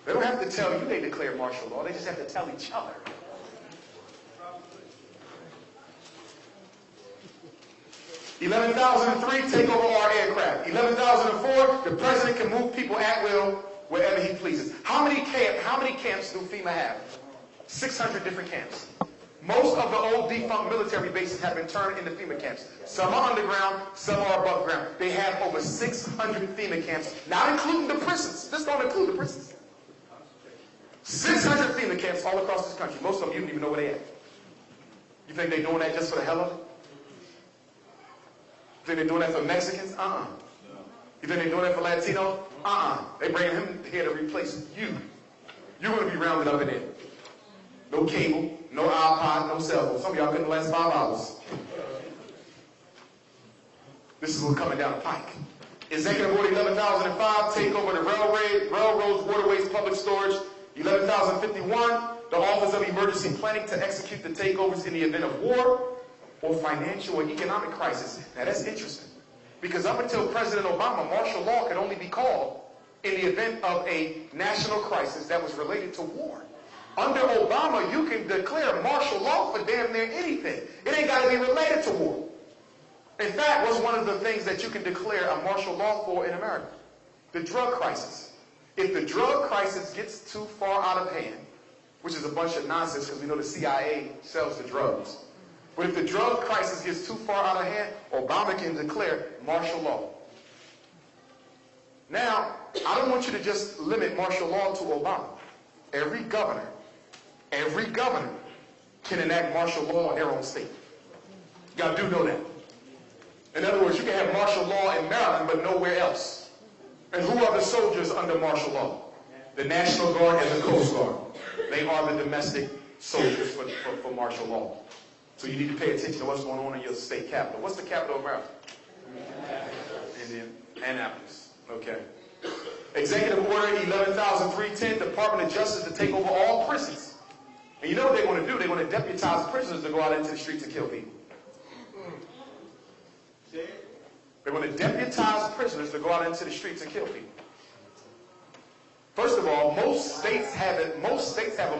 They don't have to tell you they declare martial law. They just have to tell each other. $11,003, take over our aircraft. $11,004, the president can move people at will wherever he pleases. How many camps do FEMA have? 600 different camps. Most of the old defunct military bases have been turned into FEMA camps. Some are underground, some are above ground. They have over 600 FEMA camps, not including the prisons. This don't include the prisons. 600 FEMA camps all across this country. Most of them, you don't even know where they at. You think they're doing that just for the hell of it? You think they're doing that for Mexicans? You think they're doing that for Latinos? They bringing him here to replace you. You're going to be rounded up in there. No cable, no iPod, no cell phone. Some of y'all couldn't last 5 hours. This is what's coming down the pike. Executive Order 11,005, take over the railroads, waterways, public storage. 11,051, the Office of Emergency Planning to execute the takeovers in the event of war or financial or economic crisis. Now that's interesting, because up until President Obama, martial law could only be called in the event of a national crisis that was related to war. Under Obama, you can declare martial law for damn near anything. It ain't got to be related to war. In fact, what's one of the things that you can declare a martial law for in America? The drug crisis. If the drug crisis gets too far out of hand, which is a bunch of nonsense because we know the CIA sells the drugs, but if the drug crisis gets too far out of hand, Obama can declare martial law. Now, I don't want you to just limit martial law to Obama. Every governor can enact martial law in their own state. Y'all do know that. In other words, you can have martial law in Maryland, but nowhere else. And who are the soldiers under martial law? The National Guard and the Coast Guard. They are the domestic soldiers for martial law. So you need to pay attention to what's going on in your state capital. What's the capital of Maryland? Annapolis. Okay. Executive Order 11,310, Department of Justice to take over all prisons. And you know what they're going to do? They're going to deputize prisoners to go out into the streets and kill people. They're going to deputize prisoners to go out into the streets and kill people. First of all, most states have a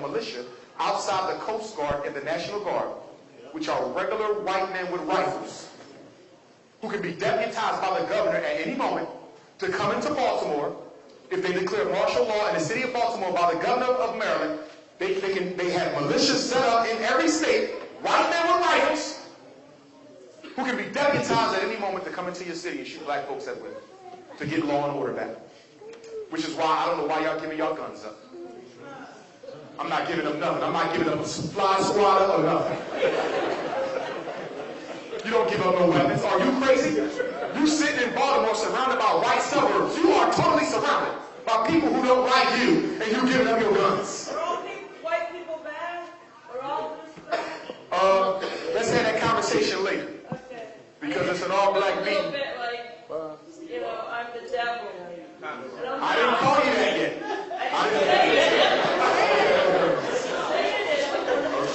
militia outside the Coast Guard and the National Guard, which are regular white men with rifles, who can be deputized by the governor at any moment to come into Baltimore. If they declare martial law in the city of Baltimore by the governor of Maryland, they have militias set up in every state, white men with rifles, who can be deputized at any moment to come into your city and shoot black folks at will, to get law and order back. Which is why I don't know why y'all giving y'all guns up. I'm not giving them nothing. I'm not giving them a fly swatter or nothing. You don't give up no weapons. Are you crazy? You sitting in Baltimore surrounded by white suburbs. You are totally surrounded by people who don't like you, and you giving up your guns. Are all white people bad? Are all this let's have that conversation later. Okay. Because it's an all-black meeting. A little bit like, I'm the devil. I didn't call you that yet. I didn't say it.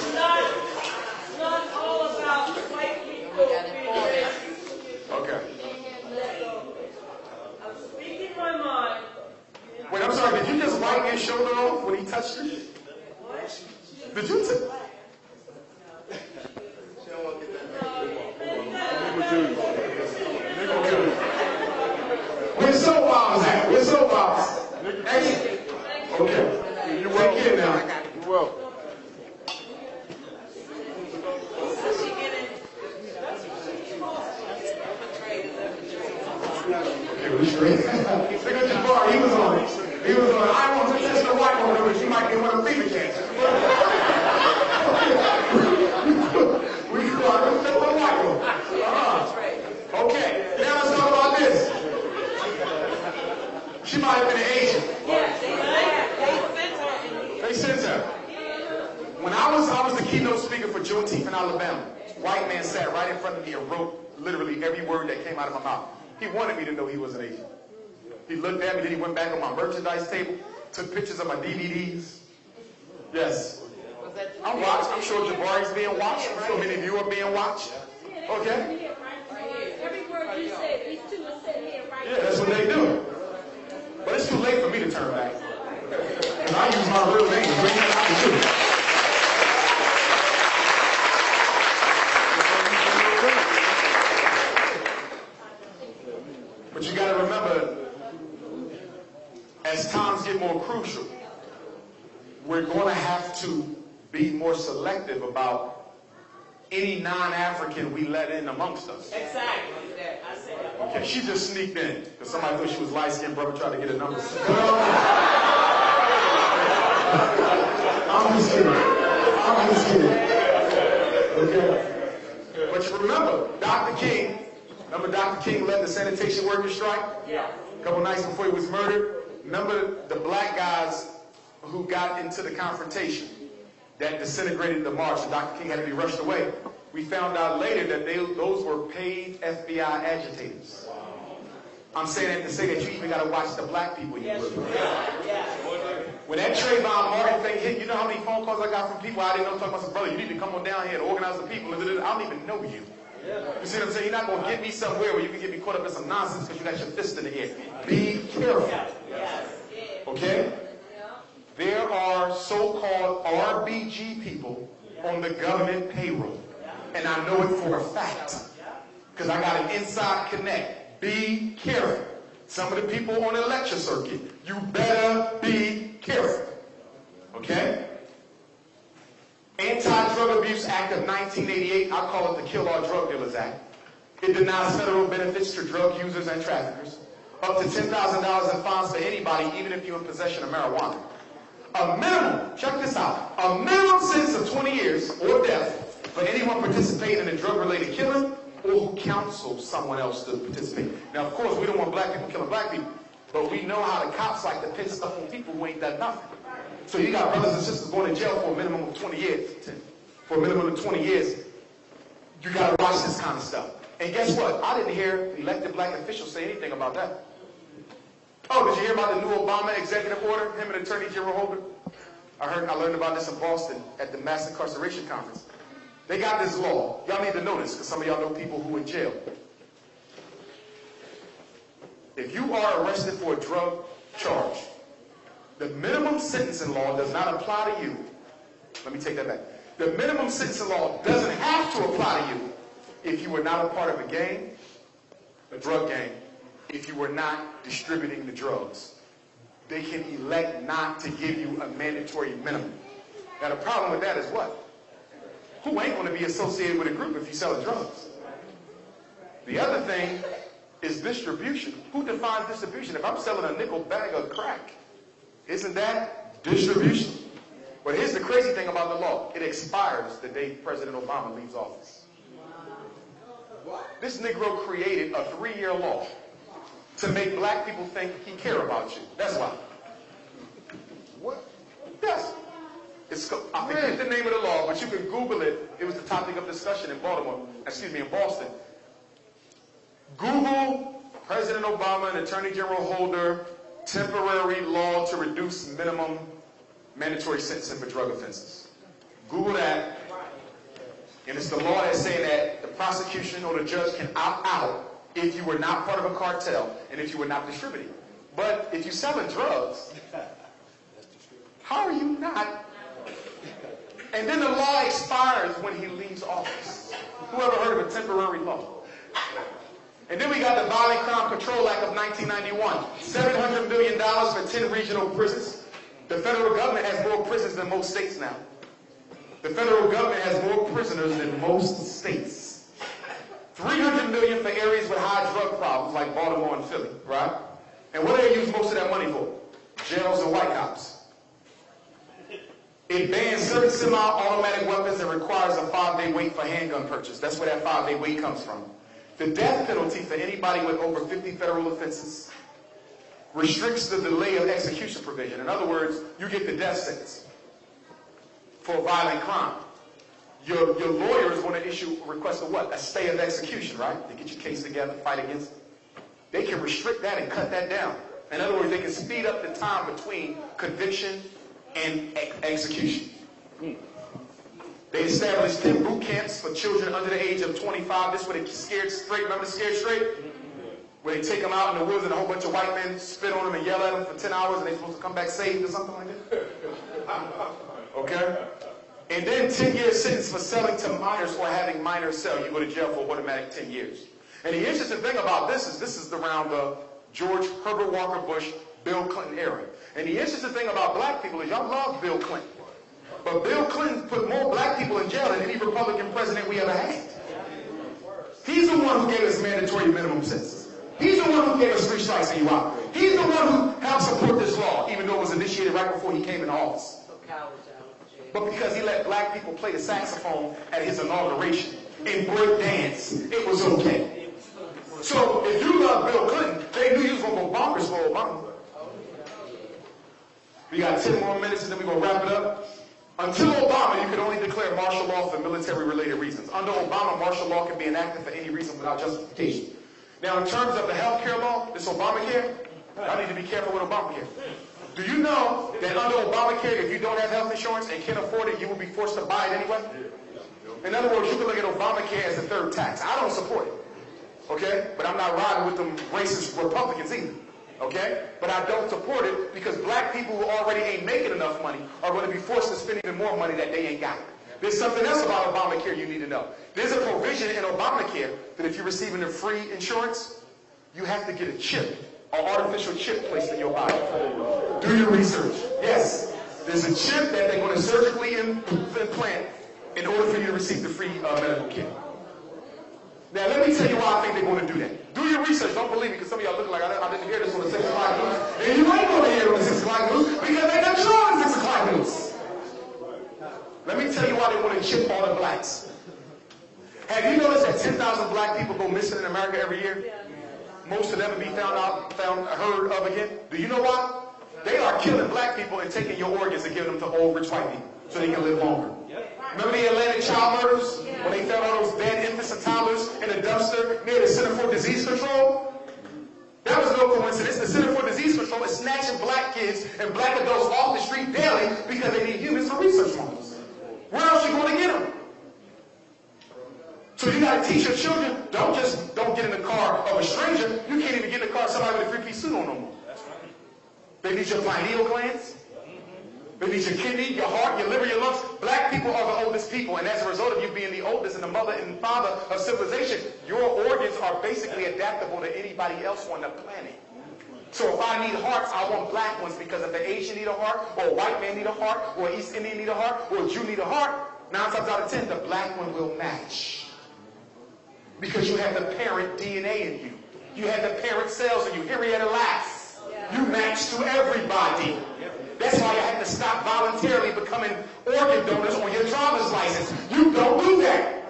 It's not all about white people being racist. Okay. I'm speaking my mind. Wait, I'm sorry. Did you just wipe your shoulder off when he touched you? What? Did you? Where's soap bombs at? Where's soap bombs? Okay. You're welcome. Take care now. You're welcome. Look at Jabbar, he was on it. He was on it. I want to test the white woman, but she might get one of the FEMA camps. We can go out and test the white woman. Okay, now let's talk about this. She might have been an agent. They sent her. When I was the keynote speaker for Juneteenth in Alabama, white man sat right in front of me and wrote literally every word that came out of my mouth. He wanted me to know he was an agent. He looked at me, then he went back on my merchandise table, took pictures of my DVDs. Yes. I'm watched. I'm sure Jabari's being watched. I'm sure many of you are being watched. Okay? Every word you said, these two are sitting here right now. Yeah, that's what they do. But it's too late for me to turn back. use my real name to bring that out to you. But you got to remember, as times get more crucial, we're going to have to be more selective about any non-African we let in amongst us. Exactly. I said that. Okay, she just sneaked in because somebody thought she was light-skinned. Brother tried to get a number. I'm just kidding. Okay. But you remember, Dr. King led the sanitation workers strike? Yeah. A couple nights before he was murdered. Remember the black guys who got into the confrontation that disintegrated the march, and Dr. King had to be rushed away. We found out later that those were paid FBI agitators. I'm saying that to say that you even got to watch the black people you work with. When that Trayvon Martin thing hit, you know how many phone calls I got from people I didn't know, talking about, some, brother, you need to come on down here and organize the people. I don't even know you. You see what I'm saying? You're not going to get me somewhere where you can get me caught up in some nonsense because you got your fist in the air. Be careful. Okay? There are so-called RBG people on the government payroll. And I know it for a fact. Because I got an inside connect. Be careful. Some of the people on the lecture circuit, you better be careful. Okay? Anti-Drug Abuse Act of 1988, I call it the Kill All Drug Dealers Act. It denies federal benefits to drug users and traffickers. Up to $10,000 in fines for anybody, even if you're in possession of marijuana. A minimum, check this out, a minimum sentence of 20 years or death for anyone participating in a drug-related killing or who counsels someone else to participate. Now, of course, we don't want black people killing black people, but we know how the cops like to pin stuff on people who ain't done nothing. So you got brothers and sisters going to jail for a minimum of 20 years. For a minimum of 20 years, you got to watch this kind of stuff. And guess what? I didn't hear elected black officials say anything about that. Oh, did you hear about the new Obama executive order? Him and Attorney General Holder? I learned about this in Boston at the mass incarceration conference. They got this law. Y'all need to know this because some of y'all know people who are in jail. If you are arrested for a drug charge, the minimum sentencing law does not apply to you. Let me take that back. The minimum sentencing law doesn't have to apply to you if you were not a part of a gang, a drug gang, if you were not distributing the drugs. They can elect not to give you a mandatory minimum. Now the problem with that is what? Who ain't going to be associated with a group if you sell drugs? The other thing is distribution. Who defines distribution? If I'm selling a nickel bag of crack, isn't that distribution? But here's the crazy thing about the law. It expires the day President Obama leaves office. This Negro created a 3-year law to make black people think he care about you. That's why. What? Yes. I forget the name of the law, but you can Google it. It was the topic of discussion in Boston. Google President Obama and Attorney General Holder temporary law to reduce minimum mandatory sentencing for drug offenses. Google that. And it's the law that's saying that the prosecution or the judge can opt out if you were not part of a cartel and if you were not distributing. But if you're selling drugs, how are you not? And then the law expires when he leaves office. Who ever heard of a temporary law? And then we got the Violent Crime Control Act of 1991. $700 million for 10 regional prisons. The federal government has more prisons than most states now. The federal government has more prisoners than most states. $300 million for areas with high drug problems like Baltimore and Philly, right? And what do they use most of that money for? Jails and white cops. It bans certain semi-automatic weapons and requires a 5-day wait for handgun purchase. That's where that 5-day wait comes from. The death penalty for anybody with over 50 federal offenses restricts the delay of execution provision. In other words, you get the death sentence for a violent crime. Your lawyer is going to request a stay of execution, right? To get your case together, fight against it. They can restrict that and cut that down. In other words, they can speed up the time between conviction and execution. They established 10 boot camps for children under the age of 25. This is where they scared straight. Remember the scared straight? where they take them out in the woods and a whole bunch of white men spit on them and yell at them for 10 hours and they're supposed to come back saved or something like that? Okay? And then 10 years sentence for selling to minors or having minors sell. You go to jail for automatic 10 years. And the interesting thing about this is around the George Herbert Walker Bush, Bill Clinton era. And the interesting thing about black people is y'all love Bill Clinton. But Bill Clinton put more black people in jail than any Republican president we ever had. He's the one who gave us mandatory minimum sentences. He's the one who gave us 3 strikes and you out. He's the one who helped support this law, even though it was initiated right before he came into office. But because he let black people play the saxophone at his inauguration and break dance, it was okay. So if you love Bill Clinton, they knew you was going to go bonkers for Obama. We got 10 more minutes and then we're going to wrap it up. Until Obama, you could only declare martial law for military-related reasons. Under Obama, martial law can be enacted for any reason without justification. Now, in terms of the health care law, this Obamacare, I need to be careful with Obamacare. Do you know that under Obamacare, if you don't have health insurance and can't afford it, you will be forced to buy it anyway? In other words, you can look at Obamacare as a third tax. I don't support it, okay? But I'm not riding with them racist Republicans either, okay? But I don't support it because black people who already ain't making enough money are going to be forced to spend even more money that they ain't got. There's something else about Obamacare you need to know. There's a provision in Obamacare that if you're receiving a free insurance, you have to get a chip, an artificial chip placed in your body. Do your research. Yes, there's a chip that they're going to surgically implant in order for you to receive the free medical care. Now, let me tell you why I think they're going to do that. Do your research. Don't believe me, because some of y'all look like I didn't hear this on the 6 o'clock news. And you ain't going to hear it on the 6 o'clock news because they control the 6 o'clock news. Let me tell you why they want to chip all the blacks. Have you noticed that 10,000 black people go missing in America every year? Yeah. Most of them will be heard of again. Do you know why? They are killing black people and taking your organs and giving them to old rich white people so they can live longer. Remember the Atlanta child murders? When they found all those dead infants and toddlers in a dumpster near the Center for Disease Control? That was no coincidence. The Center for Disease Control is snatching black kids and black adults off the street daily because they need humans for research models. Where else are you going to get them? So you got to teach your children, don't get in the car of a stranger. You can't even get in the car of somebody with a 3-piece suit on no more. They need your pineal glands. They need your kidney, your heart, your liver, your lungs. Black people are the oldest people, and as a result of you being the oldest and the mother and father of civilization, your organs are basically adaptable to anybody else on the planet. So if I need hearts, I want black ones, because if an Asian need a heart, or a white man need a heart, or an East Indian need a heart, or a Jew need a heart, 9 times out of 10, the black one will match. Because you have the parent DNA in you. You have the parent cells in you. Henrietta Lacks. You match to everybody. That's why you have to stop voluntarily becoming organ donors on your driver's license. You don't do that.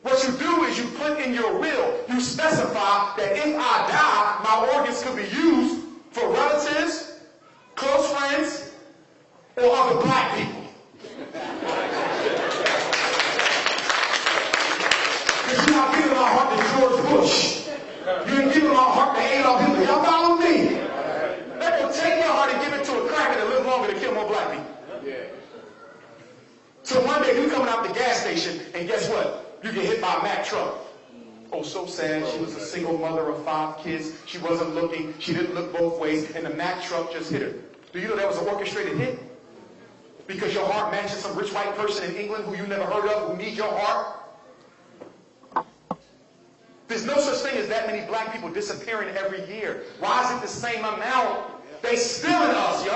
What you do is you put in your will, you specify that if I die, my organs could be used for relatives, close friends, or other black people. Because you're not giving my heart to George Bush. You ain't giving my heart to Adolf Hitler. Y'all follow me? They're going to take your heart and give it to a cracker to live longer to kill more black people. So one day you coming out the gas station, and guess what? You get hit by a Mack truck. Oh, so sad. She was a single mother of 5 kids. She wasn't looking. She didn't look both ways, and the Mack truck just hit her. Do you know that was an orchestrated hit? Because your heart matches some rich white person in England who you never heard of, who needs your heart? There's no such thing as that many black people disappearing every year. Why is it the same amount? They stealing us, yo.